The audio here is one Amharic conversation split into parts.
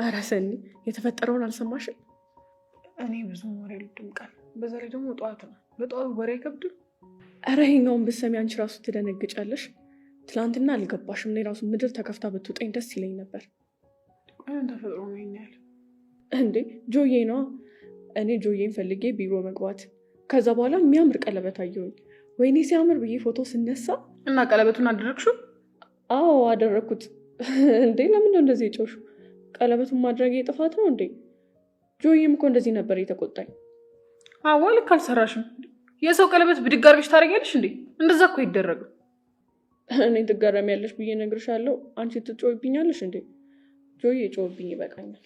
ኧረ ሰኒ የተፈጠረውን አልሰማሽም? እኔ ብዙ ወሬ አልወድም ቃል። በዛ ላይ ደግሞ ጠዋት ነው። በጠዋት ወሬ አይከብድም? ኧረ ይኸኛውን ብትሰሚ አንቺ ራሱ ትደነግጫለሽ። ትላንትና አልገባሽም። እኔ ራሱ ምድር ተከፍታ ብትውጠኝ ደስ ይለኝ ነበር። ምን ተፈጥሮ ነው ይኛል እንዴ? ጆዬ ነዋ። እኔ ጆዬን ፈልጌ ቢሮ መግባት፣ ከዛ በኋላ የሚያምር ቀለበት አየሁኝ። ወይኔ ሲያምር ብዬ ፎቶ ስነሳ እና ቀለበቱን አደረግሽው? አዎ አደረግኩት። እንዴ ለምን ነው እንደዚህ የጮሹ? ቀለበቱን ማድረግ ጥፋት ነው እንዴ? ጆዬም እኮ እንደዚህ ነበር የተቆጣኝ። አዎ ልክ አልሰራሽም። የሰው ቀለበት ብድግ አድርገሽ ታደርጊያለሽ እንዴ? እንደዛ እኮ አይደረግም። እኔ ትገረሚያለሽ ብዬ እነግርሻለሁ፣ አንቺ ትጮይብኛለሽ እንዴ? ጆዬ ጮህብኝ ይበቃኛል።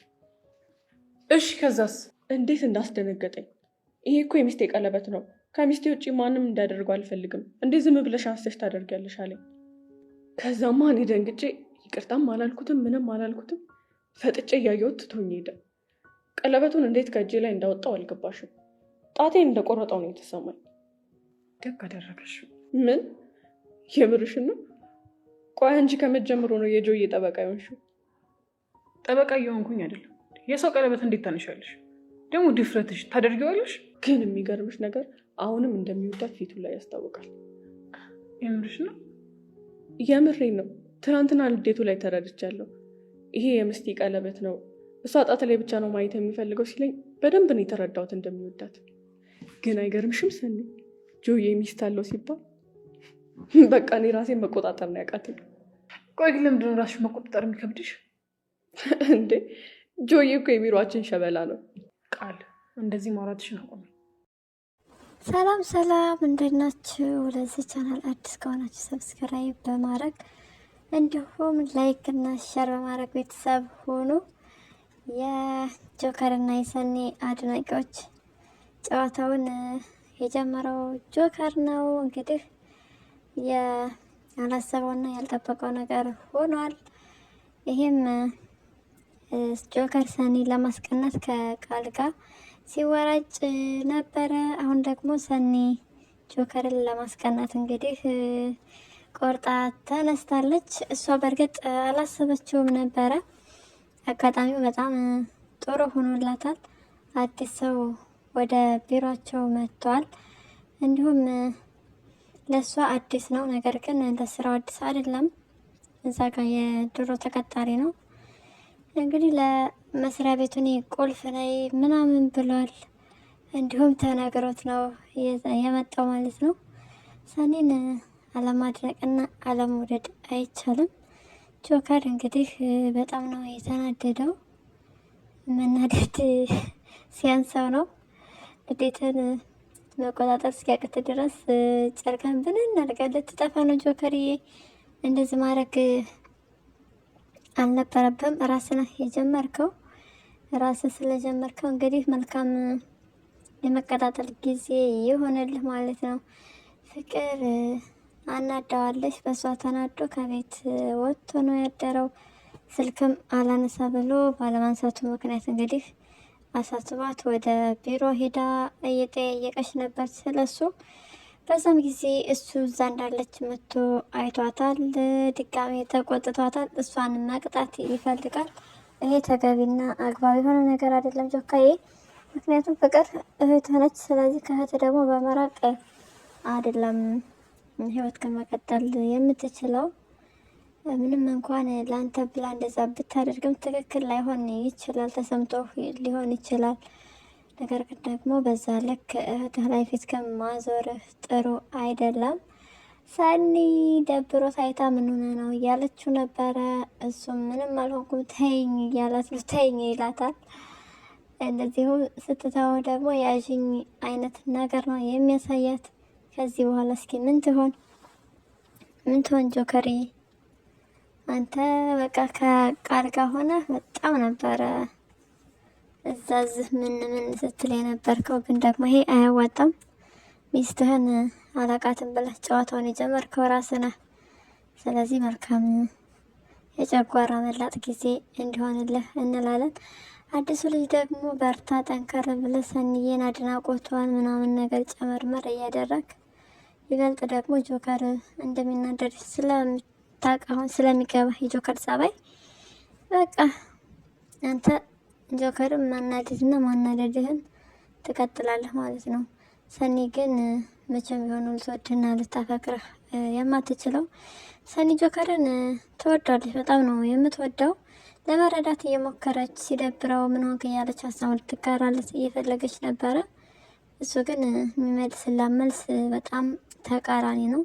እሺ ከዛስ? እንዴት እንዳስደነገጠኝ። ይሄ እኮ የሚስቴ ቀለበት ነው። ከሚስቴ ውጭ ማንም እንዳደርገው አልፈልግም። እንዴት ዝም ብለሽ አንስተሽ ታደርጊያለሽ አለኝ። ከዛማ እኔ ደንግጬ ይቅርታም አላልኩትም ምንም አላልኩትም። ፈጥጬ እያየሁት ትቶኝ ሄደ። ቀለበቱን እንዴት ከእጄ ላይ እንዳወጣው አልገባሽም። ጣቴን እንደቆረጠው ነው የተሰማኝ። ደግ አደረገሽ። ምን የምርሽን ነው? ቆይ አንቺ ከመጀመሩ ነው የጆዬ ጠበቃ ይሆንሽው? ጠበቃ እየሆንኩኝ አይደለም። የሰው ቀለበት እንዴት ታነሻለሽ? ደግሞ ድፍረትሽ ታደርጊዋለሽ። ግን የሚገርምሽ ነገር አሁንም እንደሚወዳት ፊቱ ላይ ያስታውቃል። የምርሽ ነው? የምሬን ነው። ትናንትና ንዴቱ ላይ ተረድቻለሁ። ይሄ የምስቲ ቀለበት ነው፣ እሷ ጣት ላይ ብቻ ነው ማየት የሚፈልገው ሲለኝ በደንብ ነው የተረዳሁት እንደሚወዳት። ግን አይገርምሽም ሰኒ? ጆዬ ሚስት አለው ሲባል በቃ እኔ ራሴን መቆጣጠር ነው ያቃተኝ። ቆይ ግን ለምንድን ነው ራስሽ መቆጣጠር የሚከብድሽ? እንዴ ጆዬ እኮ የቢሮአችን ሸበላ ነው። ቃል እንደዚህ ማውራትሽን አቁሚ። ሰላም ሰላም፣ እንዴት ናችሁ? ለዚህ ቻናል አዲስ ከሆናችሁ ሰብስክራይብ በማድረግ እንዲሁም ላይክ እና ሼር በማድረግ ቤተሰብ ሆኑ። የጆከር እና የሰኒ አድናቂዎች ጨዋታውን የጀመረው ጆከር ነው። እንግዲህ ያላሰበውና ያልጠበቀው ነገር ሆኗል። ይሄም ጆከር ሰኒ ለማስቀናት ከቃል ጋር ሲወራጭ ነበረ። አሁን ደግሞ ሰኒ ጆከርን ለማስቀናት እንግዲህ ቆርጣ ተነስታለች። እሷ በእርግጥ አላሰበችውም ነበረ። አጋጣሚው በጣም ጥሩ ሆኖላታል። አዲስ ሰው ወደ ቢሮቸው መጥቷል። እንዲሁም ለእሷ አዲስ ነው፣ ነገር ግን ለስራው አዲስ አይደለም። እዛ ጋር የድሮ ተቀጣሪ ነው። እንግዲህ ለመስሪያ ቤቱን ቁልፍ ላይ ምናምን ብሏል። እንዲሁም ተነግሮት ነው የመጣው ማለት ነው። ሰኒን አለማድነቅና አለመውደድ አይቻልም። ጆከር እንግዲህ በጣም ነው የተናደደው። መናደድ ሲያንሰው ነው። ንዴትን መቆጣጠር እስኪያቅት ድረስ ጨርቀን ብንን አድርገን ልትጠፋ ነው። ጆከርዬ እንደዚህ ማድረግ አልነበረብም። ራስህ የጀመርከው ራስህ ስለጀመርከው እንግዲህ መልካም የመቀጣጠል ጊዜ ይሆንልህ ማለት ነው። ፍቅር አናዳዋለች። በሷ ተናዶ ከቤት ወጥቶ ነው ያደረው። ስልክም አላነሳ ብሎ ባለማንሳቱ ምክንያት እንግዲህ አሳስባት ወደ ቢሮ ሄዳ እየጠየቀች ነበር ስለሱ። በዛም ጊዜ እሱ እዛ እንዳለች መጥቶ አይቷታል። ድጋሜ ተቆጥቷታል። እሷን መቅጣት ይፈልጋል። ይሄ ተገቢና አግባብ የሆነ ነገር አይደለም ጆካዬ። ምክንያቱም ፍቅር እህት ሆነች። ስለዚህ ከእህት ደግሞ በመራቅ አይደለም ህይወት ከመቀጠል የምትችለው። ምንም እንኳን ለአንተ ብላ እንደዛ ብታደርግም ትክክል ላይሆን ይችላል፣ ተሰምቶ ሊሆን ይችላል። ነገር ግን ደግሞ በዛ ልክ እህትህ ላይ ፊት ከማዞርህ ጥሩ አይደለም። ሰኒ ደብሮ ታይታ ምን ሆነ ነው እያለችው ነበረ። እሱም ምንም አልሆንኩም ተይኝ እያላት ነው። ተይኝ ይላታል። እንደዚሁ ስትተው ደግሞ ያዥኝ አይነት ነገር ነው የሚያሳያት። ከዚህ በኋላ እስኪ ምን ትሆን ጆከርዬ? አንተ በቃ ከቃል ጋር ሆነ በጣም ነበረ እዛዝህ ምን ስትል የነበርከው። ግን ደግሞ ይሄ አያዋጣም። ሚስትህን አላቃትን ብለህ ጨዋታውን የጀመርከው ራስህ ነህ። ስለዚህ መልካም የጨጓራ መላጥ ጊዜ እንዲሆንልህ እንላለን። አዲሱ ልጅ ደግሞ በርታ፣ ጠንከር ብለህ ሰኒዬን አድናቆቷን ምናምን ነገር ጨመርመር እያደረግ ይበልጥ ደግሞ ጆከር እንደሚናደድ ስለምታውቅ አሁን ስለሚገባ የጆከር ጸባይ በቃ አንተ ጆከርም ማናደድና ማናደድህን ትቀጥላለህ ማለት ነው። ሰኒ ግን መቼም ቢሆን ልትወድህና ልታፈቅርህ የማትችለው ሰኒ ጆከርን ትወዳለች፣ በጣም ነው የምትወደው። ለመረዳት እየሞከረች ሲደብረው ምን ሆንክ እያለች ሀሳብ ልትጋራለት እየፈለገች ነበረ። እሱ ግን የሚመልስላት መልስ በጣም ተቃራኒ ነው።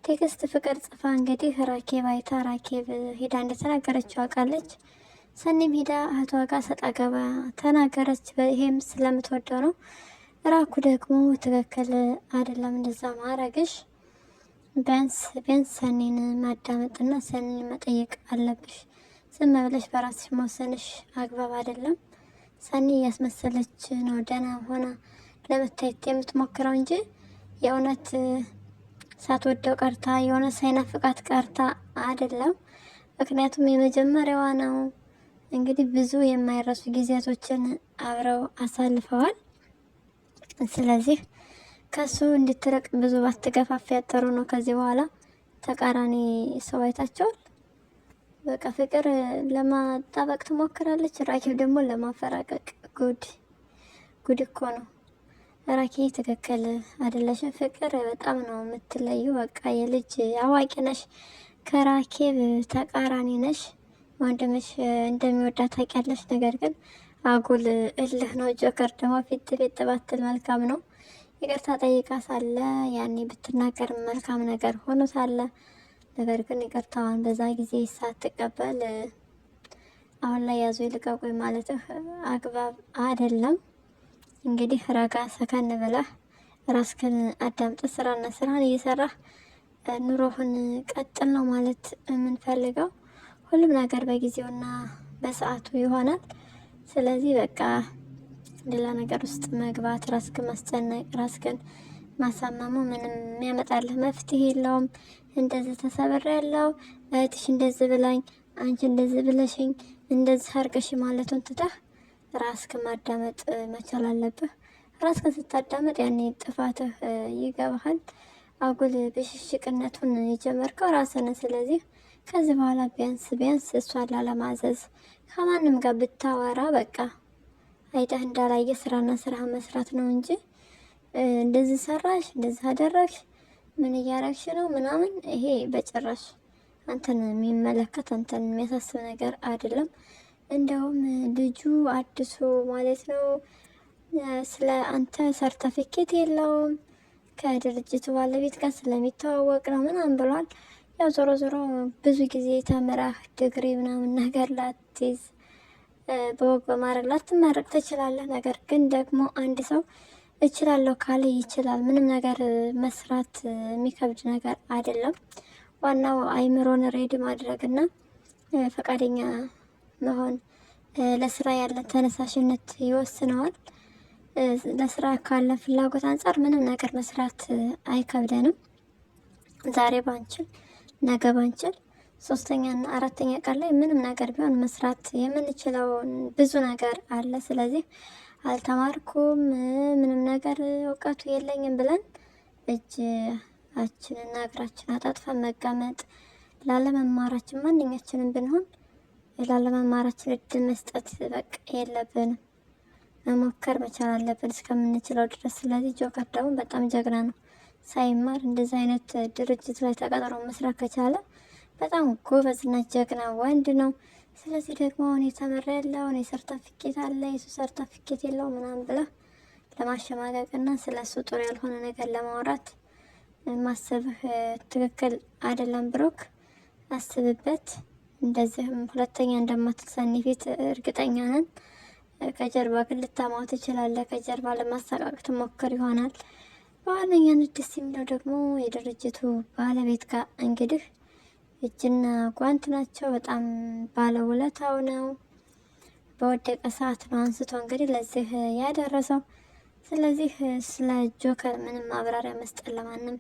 ቴክስት ፍቅር ጽፋ እንግዲህ ራኬብ አይታ ራኬብ ሄዳ እንደተናገረችው አውቃለች። ሰኒም ሄዳ እህቷ ጋር ሰጣ ገባ ተናገረች። ይሄም ስለምትወደው ነው። ራኩ ደግሞ ትክክል አይደለም እንደዛ ማረግሽ፣ ቢያንስ ሰኒን ማዳመጥና ሰኒን መጠየቅ አለብሽ። ዝም ብለሽ በራስሽ መወሰንሽ አግባብ አይደለም። ሰኒ እያስመሰለች ነው ደህና ሆና ለመታየት የምትሞክረው እንጂ የእውነት ሳትወደው ቀርታ የሆነ ሳይናፍቃት ቀርታ አይደለም። ምክንያቱም የመጀመሪያዋ ነው። እንግዲህ ብዙ የማይረሱ ጊዜያቶችን አብረው አሳልፈዋል። ስለዚህ ከሱ እንድትርቅ ብዙ ባትገፋፍ ያጠሩ ነው። ከዚህ በኋላ ተቃራኒ ሰው አይታቸዋል። በቃ ፍቅር ለማጣበቅ ትሞክራለች፣ ራኬብ ደግሞ ለማፈራቀቅ። ጉድ እኮ ነው። ራኬ ትክክል አይደለሽም። ፍቅር በጣም ነው የምትለዩ። በቃ የልጅ አዋቂ ነሽ፣ ከራኬብ ተቃራኒ ነሽ። ወንድምሽ እንደሚወዳት ታውቂያለሽ። ነገር ግን አጉል እልህ ነው። ጆከር ደግሞ ፊት ባትል መልካም ነው። ይቅርታ ጠይቃ ሳለ ያኔ ብትናገር መልካም ነገር ሆኖ ሳለ ነገር ግን ይቅርታዋን በዛ ጊዜ ሳትቀበል አሁን ላይ ያዙ ይልቀቁኝ ማለትህ አግባብ አይደለም። እንግዲህ ረጋ ሰከን ብለህ ራስክን አዳምጥ። ስራና ስራን እየሰራህ ኑሮህን ቀጥል ነው ማለት የምንፈልገው። ሁሉም ነገር በጊዜውና በሰዓቱ ይሆናል። ስለዚህ በቃ ሌላ ነገር ውስጥ መግባት፣ ራስክን ማስጨነቅ፣ ራስክን ማሳመሙ ምንም የሚያመጣልህ መፍትሄ የለውም። እንደዚህ ተሰብሬ ያለው እህትሽ እንደዚህ ብላኝ፣ አንቺ እንደዚህ ብለሽኝ፣ እንደዚህ አርገሽ ማለቱን ትተህ ራስክን ማዳመጥ መቻል አለብህ። ራስክን ስታዳመጥ ያኔ ጥፋትህ ይገባሃል። አጉል ብሽሽቅነቱን የጀመርከው ራስን። ስለዚህ ከዚህ በኋላ ቢያንስ እሷን ላለማዘዝ ከማንም ጋር ብታወራ በቃ አይተህ እንዳላየ ስራና ስራ መስራት ነው እንጂ እንደዚህ ሰራሽ፣ እንደዚህ አደረግሽ፣ ምን እያረግሽ ነው ምናምን፣ ይሄ በጭራሽ አንተን የሚመለከት አንተን የሚያሳስብ ነገር አይደለም። እንደውም ልጁ አዲሱ ማለት ነው ስለ አንተ ሰርተፊኬት የለውም ከድርጅቱ ባለቤት ጋር ስለሚተዋወቅ ነው ምናምን ብሏል። ያው ዞሮ ዞሮ ብዙ ጊዜ ተምራህ ዲግሪ ምናምን ነገር ላትይዝ በወግ በማድረግ ላትመረቅ ትችላለህ። ነገር ግን ደግሞ አንድ ሰው እችላለሁ ካለ ይችላል። ምንም ነገር መስራት የሚከብድ ነገር አይደለም። ዋናው አይምሮን ሬዲ ማድረግና ፈቃደኛ መሆን ለስራ ያለ ተነሳሽነት ይወስነዋል። ለስራ ካለ ፍላጎት አንጻር ምንም ነገር መስራት አይከብደንም። ዛሬ ባንችል ነገ ባንችል ሶስተኛና አራተኛ ቀን ላይ ምንም ነገር ቢሆን መስራት የምንችለው ብዙ ነገር አለ። ስለዚህ አልተማርኩም ምንም ነገር እውቀቱ የለኝም ብለን እጃችንና እግራችን አጣጥፈን መቀመጥ ላለመማራችን ማንኛችንም ብንሆን ላለመማራችን እድል መስጠት በቃ የለብንም። መሞከር መቻል አለብን እስከምንችለው ድረስ። ስለዚህ ጆከር ደግሞ በጣም ጀግና ነው። ሳይማር እንደዚህ አይነት ድርጅት ላይ ተቀጥሮ መስራት ከቻለ በጣም ጎበዝና ጀግና ወንድ ነው። ስለዚህ ደግሞ እኔ ተምሬያለሁ፣ እኔ ሰርተፊኬት አለ፣ የሱ ሰርተፊኬት የለው ምናምን ብለህ ለማሸማቀቅና ስለሱ ጥሩ ያልሆነ ነገር ለማውራት ማሰብህ ትክክል አይደለም። ብሩክ አስብበት። እንደዚህም ሁለተኛ እንደማትል ሰኒ ፊት እርግጠኛ ነን። ከጀርባ ግን ልታማው ትችላለህ። ከጀርባ ለማሳቃቅ ትሞክር ይሆናል። በዋነኛነት ደስ የሚለው ደግሞ የድርጅቱ ባለቤት ጋር እንግዲህ እጅና ጓንት ናቸው። በጣም ባለውለታው ነው። በወደቀ ሰዓት ነው አንስቶ እንግዲህ ለዚህ ያደረሰው። ስለዚህ ስለ ጆከር ምንም ማብራሪያ መስጠት ለማንም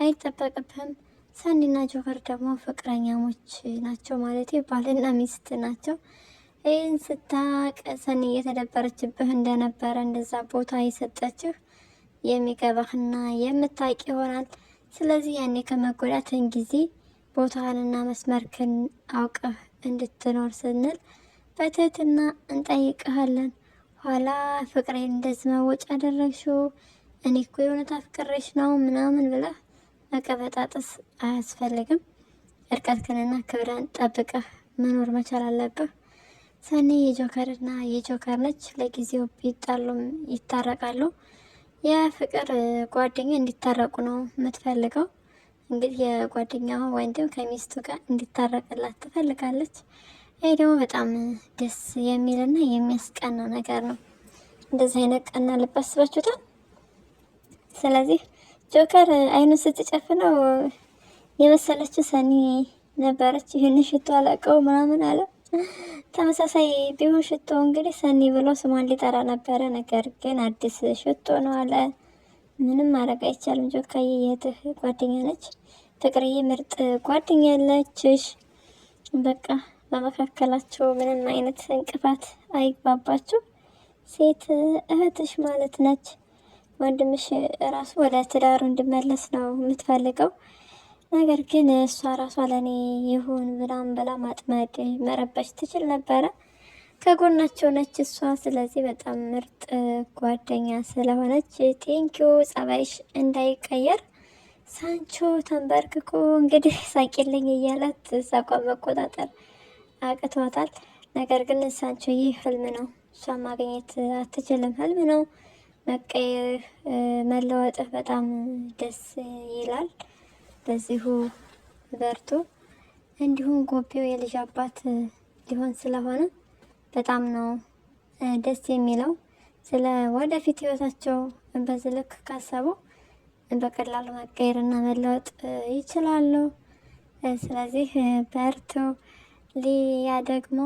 አይጠበቅብህም። ሰኒና ጆከር ደግሞ ፍቅረኛሞች ናቸው ማለት ባልና ሚስት ናቸው። ይህን ስታቅ ሰኒ እየተደበረችብህ እንደነበረ እንደዛ ቦታ የሰጠችህ የሚገባህና የምታውቅ ይሆናል። ስለዚህ ያኔ ከመጎዳትን ጊዜ ቦታህንና መስመርክን አውቀህ እንድትኖር ስንል በትህትና እንጠይቅሃለን። ኋላ ፍቅሬን እንደዚህ መወጫ አደረግሽው፣ እኔ እኮ የእውነት አፍቅሬሽ ነው ምናምን ብለህ መቀበጣጠስ አያስፈልግም። እርቀትህንና ክብርህን ጠብቀህ መኖር መቻል አለብህ። ሰኒ የጆከርና የጆከር ነች። ለጊዜው ቢጣሉም ይታረቃሉ። የፍቅር ጓደኛ እንዲታረቁ ነው የምትፈልገው። እንግዲህ የጓደኛዋ ወንድም ከሚስቱ ጋር እንዲታረቅላት ትፈልጋለች። ይህ ደግሞ በጣም ደስ የሚልና የሚያስቀና ነገር ነው። እንደዚህ አይነት ቀና ልብ አስባችሁታል? ስለዚህ ጆከር አይኑን ስትጨፍነው የመሰለችው ሰኒ ነበረች። ይህን ሽቶ አላውቀው ምናምን አለ። ተመሳሳይ ቢሆን ሽቶ እንግዲህ ሰኒ ብሎ ስሟን ሊጠራ ነበረ። ነገር ግን አዲስ ሽቶ ነው አለ። ምንም ማድረግ አይቻልም። ጆካዬ የእህትህ ጓደኛ ነች። ፍቅርዬ ምርጥ ጓደኛ ያለችሽ። በቃ በመካከላቸው ምንም አይነት እንቅፋት አይግባባችሁ። ሴት እህትሽ ማለት ነች። ወንድምሽ ራሱ ወደ ትዳሩ እንዲመለስ ነው የምትፈልገው። ነገር ግን እሷ ራሷ ለእኔ ይሁን ብላም ብላ ማጥመድ መረበሽ ትችል ነበረ። ከጎናቸው ነች እሷ። ስለዚህ በጣም ምርጥ ጓደኛ ስለሆነች ቴንኪዩ። ጸባይሽ እንዳይቀየር። ሳንቾ ተንበርክኮ እንግዲህ ሳቂልኝ እያላት ሳቋን መቆጣጠር አቅቷታል። ነገር ግን ሳንቾ ይህ ህልም ነው፣ እሷ ማግኘት አትችልም፣ ህልም ነው። መቀየር መለወጥህ በጣም ደስ ይላል። በዚሁ በርቱ። እንዲሁም ጎቤው የልጅ አባት ሊሆን ስለሆነ በጣም ነው ደስ የሚለው። ስለ ወደፊት ህይወታቸው በዚህ ልክ ካሰቡ በቀላሉ መቀየር እና መለወጥ ይችላሉ። ስለዚህ በርቱ። ሊያ ደግሞ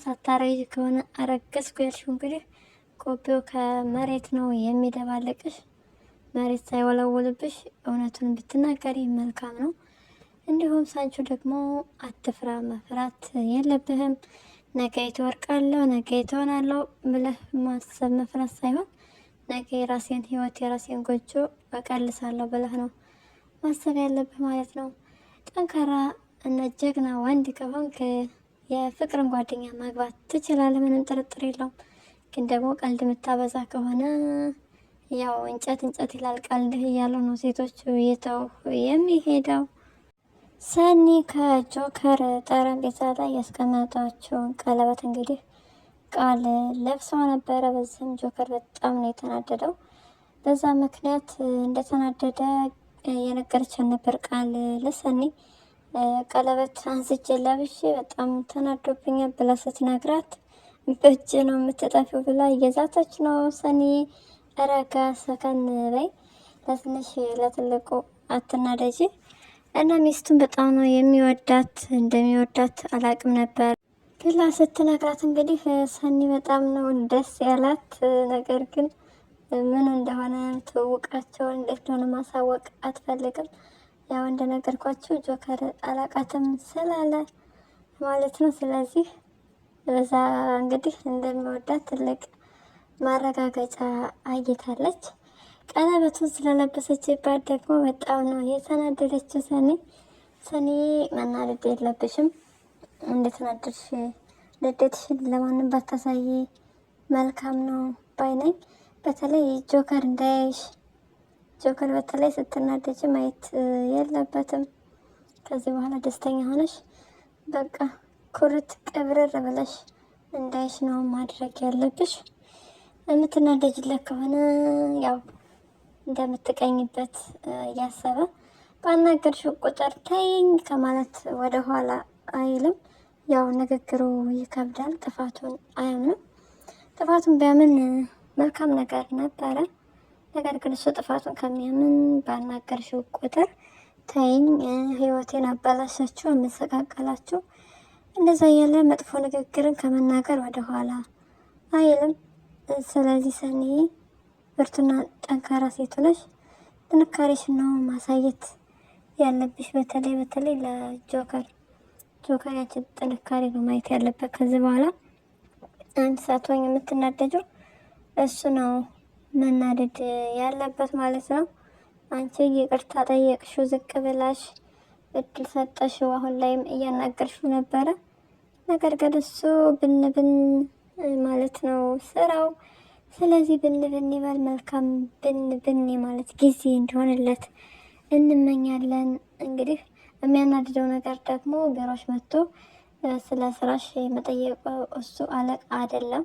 ሳታረጅ ከሆነ አረገዝኩ ያልሽው እንግዲህ ጎቤው ከመሬት ነው የሚደባለቅሽ። መሬት ሳይወለውልብሽ እውነቱን ብትናገሪ መልካም ነው። እንዲሁም ሳንቾ ደግሞ አትፍራ፣ መፍራት የለብህም። ነገ ትወርቃለሁ፣ ነገ ትሆናለሁ ብለህ ማሰብ መፍራት ሳይሆን ነገ የራሴን ህይወት የራሴን ጎጆ እቀልሳለሁ ብለህ ነው ማሰብ ያለብህ ማለት ነው። ጠንካራ እና ጀግና ወንድ ከሆንክ የፍቅርን ጓደኛ ማግባት ትችላለህ፣ ምንም ጥርጥር የለውም። ግን ደግሞ ቀልድ የምታበዛ ከሆነ ያው እንጨት እንጨት ይላል ቀልድህ እያሉ ነው ሴቶች እየተው የሚሄደው። ሰኒ ከጆከር ጠረጴዛ ላይ ያስቀመጧቸውን ቀለበት እንግዲህ ቃል ለብሰው ነበረ። በዚህም ጆከር በጣም ነው የተናደደው። በዛ ምክንያት እንደተናደደ የነገረችን ነበር ቃል ለሰኒ። ቀለበት አንስቼ ለብሼ በጣም ተናዶብኛል ብላ ስትነግራት በእጅ ነው የምትጠፊው ብላ እየዛተች ነው። ሰኒ ረጋ ሰከን በይ፣ ለትንሽ ለትልቁ አትናደጂ። እና ሚስቱን በጣም ነው የሚወዳት፣ እንደሚወዳት አላቅም ነበር ብላ ስትነግራት እንግዲህ ሰኒ በጣም ነው ደስ ያላት። ነገር ግን ምን እንደሆነ ትውቃቸውን እንዴት እንደሆነ ማሳወቅ አትፈልግም። ያው እንደነገርኳቸው ጆከር አላቃትም ስላለ ማለት ነው። ስለዚህ በዛ እንግዲህ እንደሚወዳት ትልቅ ማረጋገጫ አግኝታለች። ቀለበቱን ስለለበሰችባት ደግሞ በጣም ነው የተናደደችው ሰኒ። ሰኒ መናደድ የለብሽም፣ እንደተናደድሽ ንዴትሽን ለማንም ባታሳይ መልካም ነው ባይነኝ። በተለይ ጆከር እንዳያይሽ፣ ጆከር በተለይ ስትናደጅ ማየት የለበትም። ከዚህ በኋላ ደስተኛ ሆነሽ በቃ ኩርት ቅብርር ብለሽ እንዳይሽ ነው ማድረግ ያለብሽ። የምትናደጅለት ከሆነ ያው እንደምትቀኝበት እያሰበ ባናገርሽው ቁጥር ተይኝ ከማለት ወደ ኋላ አይልም። ያው ንግግሩ ይከብዳል፣ ጥፋቱን አያምንም። ጥፋቱን ቢያምን መልካም ነገር ነበረ። ነገር ግን እሱ ጥፋቱን ከሚያምን ባናገርሽው ቁጥር ተይኝ፣ ህይወቴን አበላሻችሁ፣ አመሰቃቀላችሁ፣ እንደዛ እያለ መጥፎ ንግግርን ከመናገር ወደ ኋላ አይልም። ስለዚህ ሰኒ ብርቱና ጠንካራ ሴት ነሽ። ጥንካሬሽ ነው ማሳየት ያለብሽ። በተለይ ለጆከር ያችን ጥንካሬ ነው ማየት ያለበት። ከዚህ በኋላ አንድ ሰዓት ወይም የምትናደጀው እሱ ነው መናደድ ያለበት ማለት ነው። አንቺ ይቅርታ ጠየቅሽው ዝቅ ብላሽ እድል ሰጠሽው። አሁን ላይም እያናገርሽው ነበረ። ነገር ግን እሱ ብን ብን ማለት ነው ስራው። ስለዚህ ብን ብን ይበል። መልካም ብን ብን ማለት ጊዜ እንዲሆንለት እንመኛለን። እንግዲህ የሚያናድደው ነገር ደግሞ ቢሮሽ መጥቶ ስለ ስራሽ መጠየቁ እሱ አለቃ አይደለም።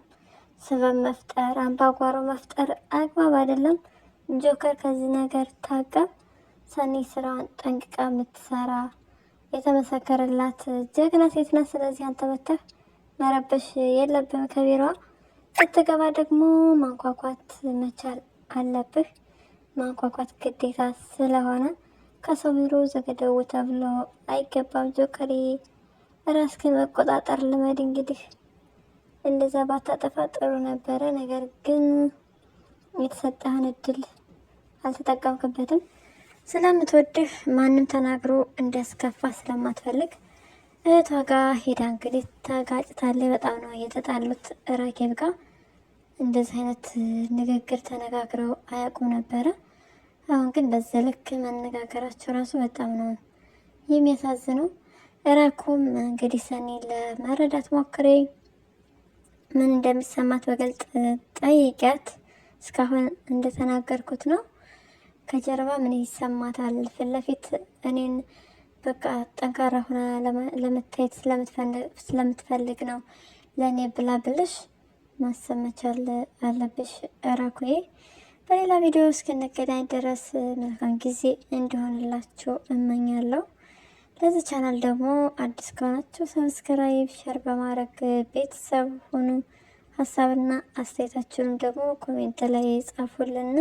ስበብ መፍጠር፣ አምባጓሮ መፍጠር አግባብ አይደለም። ጆከር ከዚህ ነገር ታቀብ። ሰኒ ስራዋን ጠንቅቃ የምትሰራ የተመሰከረላት ጀግና ሴት ናት። ስለዚህ አንተ መተህ መረበሽ የለብህም። ከቢሮዋ ስትገባ ደግሞ ማንኳኳት መቻል አለብህ። ማንኳኳት ግዴታ ስለሆነ ከሰው ቢሮ ዘገደው ተብሎ አይገባም። ጆከሬ ራስህን መቆጣጠር ልመድ። እንግዲህ እንደዛ ባታጠፋ ጥሩ ነበረ። ነገር ግን የተሰጠህን እድል አልተጠቀምክበትም። ስለምትወድህ ማንም ተናግሮ እንዲያስከፋ ስለማትፈልግ እህቷ ጋር ሄዳ እንግዲህ ተጋጭታለች። በጣም ነው የተጣሉት ራኬብ ጋር። እንደዚህ አይነት ንግግር ተነጋግረው አያውቁም ነበረ። አሁን ግን በዚህ ልክ መነጋገራቸው ራሱ በጣም ነው የሚያሳዝነው። ራኩም እንግዲህ ሰኒ ለመረዳት ሞክሬ ምን እንደሚሰማት በግልጽ ጠይቂያት። እስካሁን እንደተናገርኩት ነው። ከጀርባ ምን ይሰማታል? ፊት ለፊት እኔን በቃ ጠንካራ ሆና ለመታየት ስለምትፈልግ ነው ለእኔ ብላ ብልሽ ማሰብ መቻል አለብሽ ራኩዬ። በሌላ ቪዲዮ እስክንገናኝ ድረስ መልካም ጊዜ እንዲሆንላችሁ እመኛለሁ። ለዚህ ቻናል ደግሞ አዲስ ከሆናችሁ ሰብስክራይብ፣ ሸር በማድረግ ቤተሰብ ሁኑ። ሀሳብና አስተያየታችሁንም ደግሞ ኮሜንት ላይ ጻፉልን።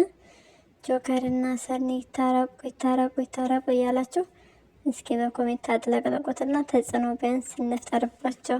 ጆከር እና ሰኒ ይታረቁ እያላችሁ እስኪ በኮሜንት አጥለቅለቁትና ተጽዕኖ ቢያንስ እንፍጠርባቸው።